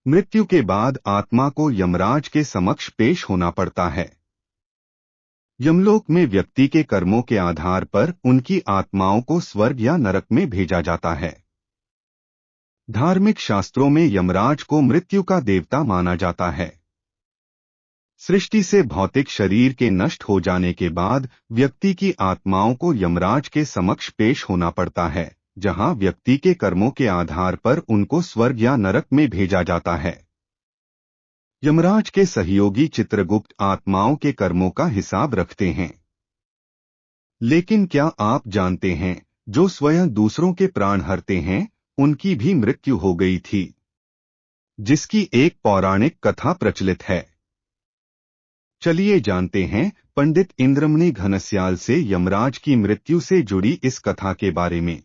मृत्यु के बाद आत्मा को यमराज के समक्ष पेश होना पड़ता है। यमलोक में व्यक्ति के कर्मों के आधार पर उनकी आत्माओं को स्वर्ग या नरक में भेजा जाता है। धार्मिक शास्त्रों में यमराज को मृत्यु का देवता माना जाता है। सृष्टि से भौतिक शरीर के नष्ट हो जाने के बाद व्यक्ति की आत्माओं को यमराज के समक्ष पेश होना पड़ता है, जहां व्यक्ति के कर्मों के आधार पर उनको स्वर्ग या नरक में भेजा जाता है। यमराज के सहयोगी चित्रगुप्त आत्माओं के कर्मों का हिसाब रखते हैं। लेकिन क्या आप जानते हैं, जो स्वयं दूसरों के प्राण हरते हैं, उनकी भी मृत्यु हो गई थी, जिसकी एक पौराणिक कथा प्रचलित है। चलिए जानते हैं पंडित इंद्रमणि घनश्याल से यमराज की मृत्यु से जुड़ी इस कथा के बारे में।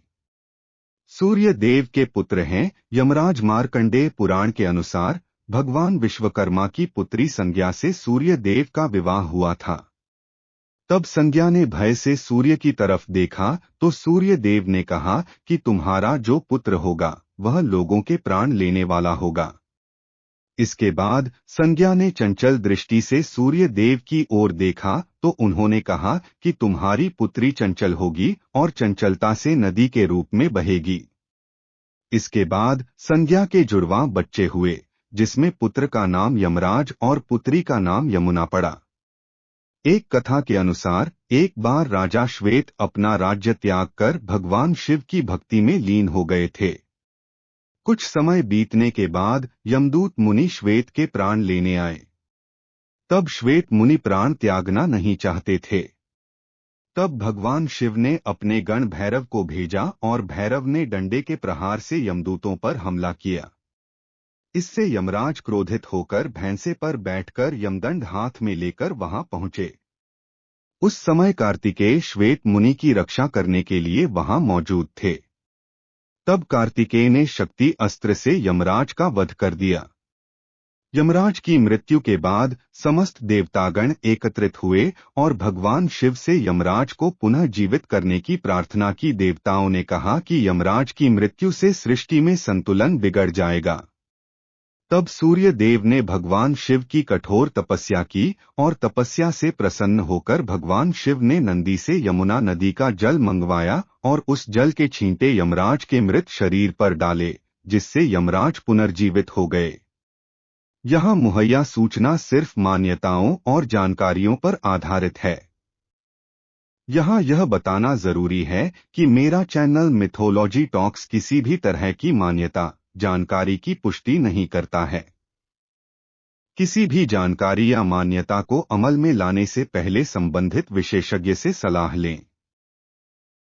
सूर्य देव के पुत्र हैं यमराज। मार्कंडेय पुराण के अनुसार भगवान विश्वकर्मा की पुत्री संज्ञा से सूर्य देव का विवाह हुआ था। तब संज्ञा ने भय से सूर्य की तरफ देखा तो सूर्य देव ने कहा कि तुम्हारा जो पुत्र होगा वह लोगों के प्राण लेने वाला होगा। इसके बाद संज्ञा ने चंचल दृष्टि से सूर्य देव की ओर देखा तो उन्होंने कहा कि तुम्हारी पुत्री चंचल होगी और चंचलता से नदी के रूप में बहेगी। इसके बाद संज्ञा के जुड़वां बच्चे हुए, जिसमें पुत्र का नाम यमराज और पुत्री का नाम यमुना पड़ा। एक कथा के अनुसार एक बार राजा श्वेत अपना राज्य त्याग कर भगवान शिव की भक्ति में लीन हो गए थे। कुछ समय बीतने के बाद यमदूत मुनि श्वेत के प्राण लेने आए। तब श्वेत मुनि प्राण त्यागना नहीं चाहते थे। तब भगवान शिव ने अपने गण भैरव को भेजा और भैरव ने डंडे के प्रहार से यमदूतों पर हमला किया। इससे यमराज क्रोधित होकर भैंसे पर बैठकर यमदंड हाथ में लेकर वहां पहुंचे। उस समय कार्तिकेय श्वेत मुनि की रक्षा करने के लिए वहां मौजूद थे। तब कार्तिकेय ने शक्ति अस्त्र से यमराज का वध कर दिया। यमराज की मृत्यु के बाद समस्त देवतागण एकत्रित हुए और भगवान शिव से यमराज को पुनः जीवित करने की प्रार्थना की। देवताओं ने कहा कि यमराज की मृत्यु से सृष्टि में संतुलन बिगड़ जाएगा। तब सूर्य देव ने भगवान शिव की कठोर तपस्या की और तपस्या से प्रसन्न होकर भगवान शिव ने नंदी से यमुना नदी का जल मंगवाया और उस जल के छींटे यमराज के मृत शरीर पर डाले, जिससे यमराज पुनर्जीवित हो गए। यह मुहैया सूचना सिर्फ मान्यताओं और जानकारियों पर आधारित है। यहाँ यह बताना जरूरी है कि मेरा चैनल मिथोलॉजी टॉक्स किसी भी तरह की मान्यता जानकारी की पुष्टि नहीं करता है। किसी भी जानकारी या मान्यता को अमल में लाने से पहले संबंधित विशेषज्ञ से सलाह लें।